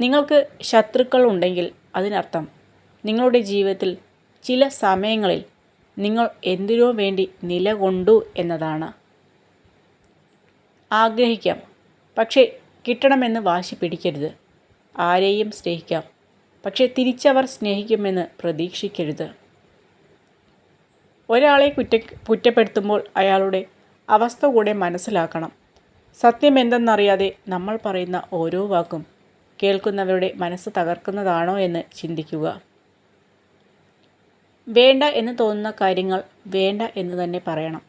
നിങ്ങൾക്ക് ശത്രുക്കൾ ഉണ്ടെങ്കിൽ അതിനർത്ഥം നിങ്ങളുടെ ജീവിതത്തിൽ ചില സമയങ്ങളിൽ നിങ്ങൾ എന്തിനോ വേണ്ടി നിലകൊണ്ടു എന്നതാണ്. ആഗ്രഹിക്കാം, പക്ഷേ കിട്ടണമെന്ന് വാശി പിടിക്കരുത്. ആരെയും സ്നേഹിക്കാം, പക്ഷേ തിരിച്ചവർ സ്നേഹിക്കുമെന്ന് പ്രതീക്ഷിക്കരുത്. ഒരാളെ കുറ്റപ്പെടുത്തുമ്പോൾ അയാളുടെ അവസ്ഥ കൂടെ മനസ്സിലാക്കണം. സത്യം എന്തെന്നറിയാതെ നമ്മൾ പറയുന്ന ഓരോ വാക്കും കേൾക്കുന്നവരുടെ മനസ്സ് തകർക്കുന്നതാണോ എന്ന് ചിന്തിക്കുക. വേണ്ട എന്ന് തോന്നുന്ന കാര്യങ്ങൾ വേണ്ട എന്ന് തന്നെ പറയണം.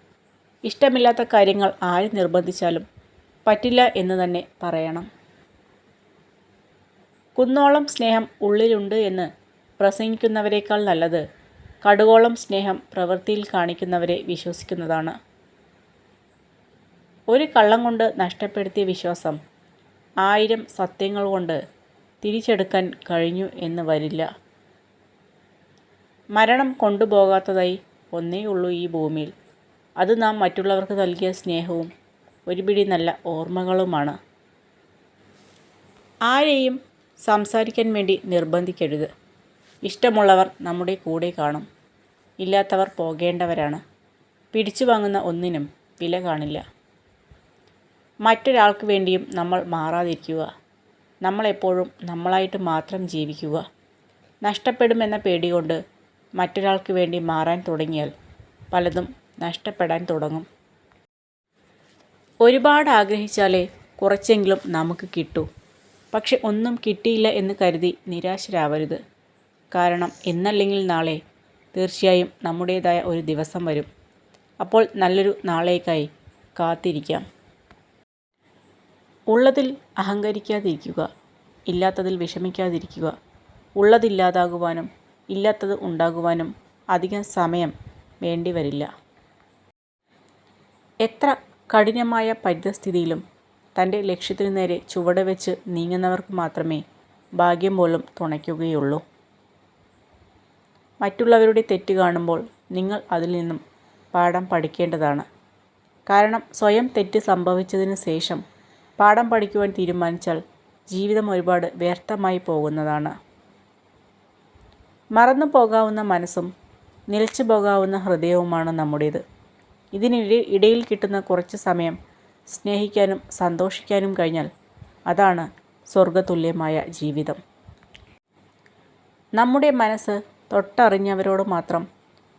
ഇഷ്ടമില്ലാത്ത കാര്യങ്ങൾ ആര് നിർബന്ധിച്ചാലും പറ്റില്ല എന്ന് തന്നെ പറയണം. കുന്നോളം സ്നേഹം ഉള്ളിലുണ്ട് എന്ന് പ്രസംഗിക്കുന്നവരെക്കാൾ നല്ലത് കടുകോളം സ്നേഹം പ്രവൃത്തിയിൽ കാണിക്കുന്നവരെ വിശ്വസിക്കുന്നതാണ്. ഒരു കള്ളം കൊണ്ട് നഷ്ടപ്പെടുത്തിയ വിശ്വാസം 1000 സത്യങ്ങൾ കൊണ്ട് തിരിച്ചെടുക്കാൻ കഴിഞ്ഞു എന്ന് വരില്ല. മരണം കൊണ്ടുപോകാത്തതായി ഒന്നേയുള്ളൂ ഈ ഭൂമിയിൽ. അത് നാം മറ്റുള്ളവർക്ക് നൽകിയ സ്നേഹവും ഒരു പിടി നല്ല ഓർമ്മകളുമാണ്. ആരെയും സംസാരിക്കാൻ വേണ്ടി നിർബന്ധിക്കരുത്. ഇഷ്ടമുള്ളവർ നമ്മുടെ കൂടെ കാണും. ഇല്ലാത്തവർ പോകേണ്ടവരാണ്. പിടിച്ചു വാങ്ങുന്ന ഒന്നിനും വില കാണില്ല. മറ്റൊരാൾക്ക് വേണ്ടിയും നമ്മൾ മാറാതിരിക്കുക. നമ്മളെപ്പോഴും നമ്മളായിട്ട് മാത്രം ജീവിക്കുക. നഷ്ടപ്പെടുമെന്ന പേടികൊണ്ട് മറ്റൊരാൾക്ക് വേണ്ടി മാറാൻ തുടങ്ങിയാൽ പലതും നഷ്ടപ്പെടാൻ തുടങ്ങും. ഒരുപാട് ആഗ്രഹിച്ചാലേ കുറച്ചെങ്കിലും നമുക്ക് കിട്ടൂ. പക്ഷെ ഒന്നും കിട്ടിയില്ല എന്ന് കരുതി നിരാശരാവരുത്. കാരണം ഇന്നല്ലെങ്കിൽ നാളെ തീർച്ചയായും നമ്മുടേതായ ഒരു ദിവസം വരും. അപ്പോൾ നല്ലൊരു നാളേക്കായി കാത്തിരിക്കാം. ഉള്ളതിൽ അഹങ്കരിക്കാതിരിക്കുക. ഇല്ലാത്തതിൽ വിഷമിക്കാതിരിക്കുക. ഉള്ളതില്ലാതാകുവാനും ഇല്ലാത്തത് ഉണ്ടാകുവാനും അധികം സമയം വേണ്ടിവരില്ല. എത്ര കഠിനമായ പരിതസ്ഥിതിയിലും തൻ്റെ ലക്ഷ്യത്തിനു നേരെ ചുവട് വെച്ച് നീങ്ങുന്നവർക്ക് മാത്രമേ ഭാഗ്യം പോലും തുണയ്ക്കുകയുള്ളൂ. മറ്റുള്ളവരുടെ തെറ്റ് കാണുമ്പോൾ നിങ്ങൾ അതിൽ നിന്നും പാഠം പഠിക്കേണ്ടതാണ്. കാരണം സ്വയം തെറ്റ് സംഭവിച്ചതിന് ശേഷം പാഠം പഠിക്കുവാൻ തീരുമാനിച്ചാൽ ജീവിതം ഒരുപാട് വ്യർത്ഥമായി പോകുന്നതാണ്. മറന്നു പോകാവുന്ന മനസ്സും നിലച്ചു പോകാവുന്ന ഹൃദയവുമാണ് നമ്മുടേത്. ഇടയിൽ കിട്ടുന്ന കുറച്ച് സമയം സ്നേഹിക്കാനും സന്തോഷിക്കാനും കഴിഞ്ഞാൽ അതാണ് സ്വർഗതുല്യമായ ജീവിതം. നമ്മുടെ മനസ്സ് തൊട്ടറിഞ്ഞവരോട് മാത്രം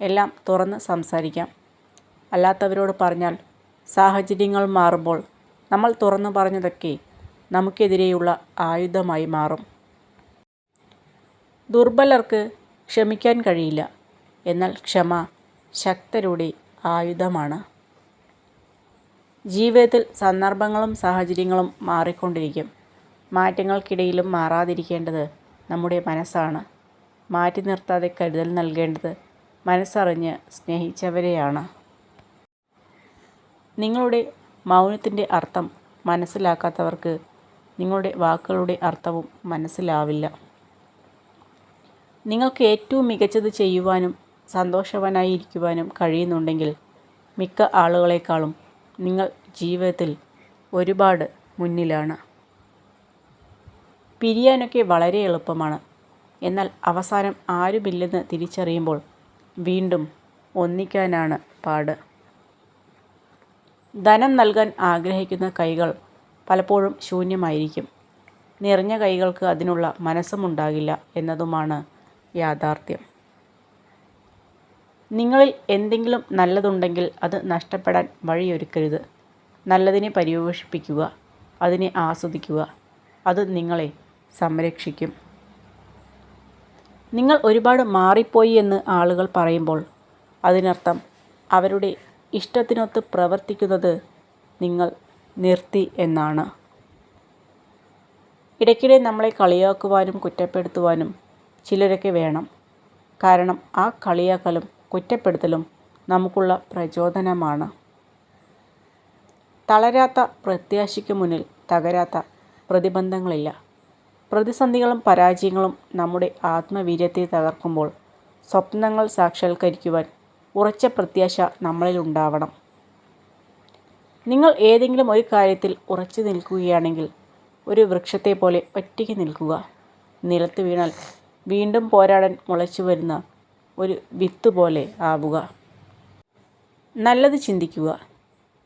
എല്ലാം തുറന്ന് സംസാരിക്കാം. അല്ലാത്തവരോട് പറഞ്ഞാൽ സാഹചര്യങ്ങൾ മാറുമ്പോൾ നമ്മൾ തുറന്നു പറഞ്ഞതൊക്കെ നമുക്കെതിരെയുള്ള ആയുധമായി മാറും. ദുർബലർക്ക് ക്ഷമിക്കാൻ കഴിയില്ല. എന്നാൽ ക്ഷമ ശക്തരുടെ ആയുധമാണ്. ജീവിതത്തിൽ സന്ദർഭങ്ങളും സാഹചര്യങ്ങളും മാറിക്കൊണ്ടിരിക്കും. മാറ്റങ്ങൾക്കിടയിലും മാറാതിരിക്കേണ്ടത് നമ്മുടെ മനസ്സാണ്. മാറ്റി നിർത്താതെ കരുതൽ നൽകേണ്ടത് മനസ്സറിഞ്ഞ് സ്നേഹിച്ചവരെയാണ്. നിങ്ങളുടെ മൗനത്തിൻ്റെ അർത്ഥം മനസ്സിലാക്കാത്തവർക്ക് നിങ്ങളുടെ വാക്കുകളുടെ അർത്ഥവും മനസ്സിലാവില്ല. നിങ്ങൾക്ക് ഏറ്റവും മികച്ചത് ചെയ്യുവാനും സന്തോഷവാനായി ഇരിക്കുവാനും കഴിയുന്നുണ്ടെങ്കിൽ മിക്ക ആളുകളെക്കാളും നിങ്ങൾ ജീവിതത്തിൽ ഒരുപാട് മുന്നിലാണ്. പിരിയാനൊക്കെ വളരെ എളുപ്പമാണ്. എന്നാൽ അവസാനം ആരുമില്ലെന്ന് തിരിച്ചറിയുമ്പോൾ വീണ്ടും ഒന്നിക്കാനാണ് പാട്. ധനം നൽകാൻ ആഗ്രഹിക്കുന്ന കൈകൾ പലപ്പോഴും ശൂന്യമായിരിക്കും. നിറഞ്ഞ കൈകൾക്ക് അതിനുള്ള മനസ്സുമുണ്ടാകില്ല എന്നതുമാണ് യാഥാർത്ഥ്യം. നിങ്ങളിൽ എന്തെങ്കിലും നല്ലതുണ്ടെങ്കിൽ അത് നഷ്ടപ്പെടാൻ വഴിയൊരുക്കരുത്. നല്ലതിനെ പരിപോഷിപ്പിക്കുക. അതിനെ ആസ്വദിക്കുക. അത് നിങ്ങളെ സംരക്ഷിക്കും. നിങ്ങൾ ഒരുപാട് മാറിപ്പോയി എന്ന് ആളുകൾ പറയുമ്പോൾ അതിനർത്ഥം അവരുടെ ഇഷ്ടത്തിനൊത്ത് പ്രവർത്തിക്കുന്നത് നിങ്ങൾ നിർത്തി എന്നാണ്. ഇടയ്ക്കിടെ നമ്മളെ കളിയാക്കുവാനും കുറ്റപ്പെടുത്തുവാനും ചിലരൊക്കെ വേണം. കാരണം ആ കളിയാക്കലും കുറ്റപ്പെടുത്തലും നമുക്കുള്ള പ്രചോദനമാണ്. തളരാത്ത പ്രത്യാശയ്ക്ക് മുന്നിൽ തകരാത്ത പ്രതിബന്ധങ്ങളില്ല. പ്രതിസന്ധികളും പരാജയങ്ങളും നമ്മുടെ ആത്മവീര്യത്തെ തകർക്കുമ്പോൾ സ്വപ്നങ്ങൾ സാക്ഷാത്കരിക്കുവാൻ ഉറച്ച പ്രത്യാശ നമ്മളിലുണ്ടാവണം. നിങ്ങൾ ഏതെങ്കിലും ഒരു കാര്യത്തിൽ ഉറച്ചു നിൽക്കുകയാണെങ്കിൽ ഒരു വൃക്ഷത്തെ പോലെ ഒറ്റയ്ക്ക് നിൽക്കുക. നിലത്ത് വീണാൽ വീണ്ടും പോരാടാൻ മുളച്ചു വരുന്ന ഒരു വിത്ത് പോലെ ആവുക. നല്ലത് ചിന്തിക്കുക,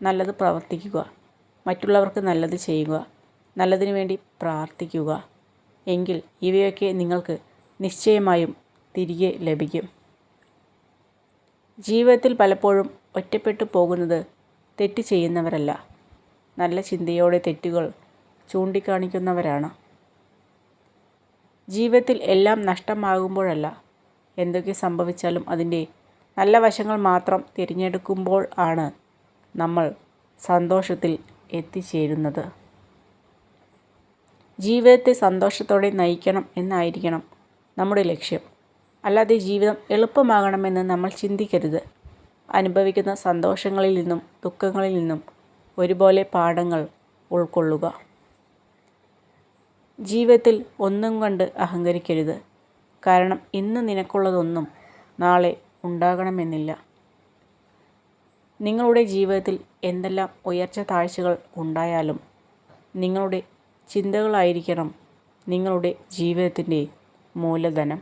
നല്ലത് പ്രവർത്തിക്കുക, മറ്റുള്ളവർക്ക് നല്ലത് ചെയ്യുക, നല്ലതിനു വേണ്ടി പ്രാർത്ഥിക്കുക. എങ്കിൽ ഇവയൊക്കെ നിങ്ങൾക്ക് നിശ്ചയമായും തിരികെ ലഭിക്കും. ജീവിതത്തിൽ പലപ്പോഴും ഒറ്റപ്പെട്ടു പോകുന്നത് തെറ്റ് ചെയ്യുന്നവരല്ല, നല്ല ചിന്തയോടെ തെറ്റുകൾ ചൂണ്ടിക്കാണിക്കുന്നവരാണ്. ജീവിതത്തിൽ എല്ലാം നഷ്ടമാകുമ്പോഴല്ല, എന്തൊക്കെ സംഭവിച്ചാലും അതിൻ്റെ നല്ല വശങ്ങൾ മാത്രം തിരഞ്ഞെടുക്കുമ്പോൾ ആണ് നമ്മൾ സന്തോഷത്തിൽ എത്തിച്ചേരുന്നത്. ജീവിതത്തെ സന്തോഷത്തോടെ നയിക്കണം എന്നായിരിക്കണം നമ്മുടെ ലക്ഷ്യം. അല്ലാതെ ജീവിതം എളുപ്പമാകണമെന്ന് നമ്മൾ ചിന്തിക്കരുത്. അനുഭവിക്കുന്ന സന്തോഷങ്ങളിൽ നിന്നും ദുഃഖങ്ങളിൽ നിന്നും ഒരുപോലെ പാഠങ്ങൾ ഉൾക്കൊള്ളുക. ജീവിതത്തിൽ ഒന്നും കണ്ട് അഹങ്കരിക്കരുത്. കാരണം ഇന്ന് നിനക്കുള്ളതൊന്നും നാളെ ഉണ്ടാകണമെന്നില്ല. നിങ്ങളുടെ ജീവിതത്തിൽ എന്തെല്ലാം ഉയർച്ച താഴ്ചകൾ ഉണ്ടായാലും നിങ്ങളുടെ ചിന്തകളായിരിക്കണം നിങ്ങളുടെ ജീവിതത്തിൻ്റെ മൂലധനം.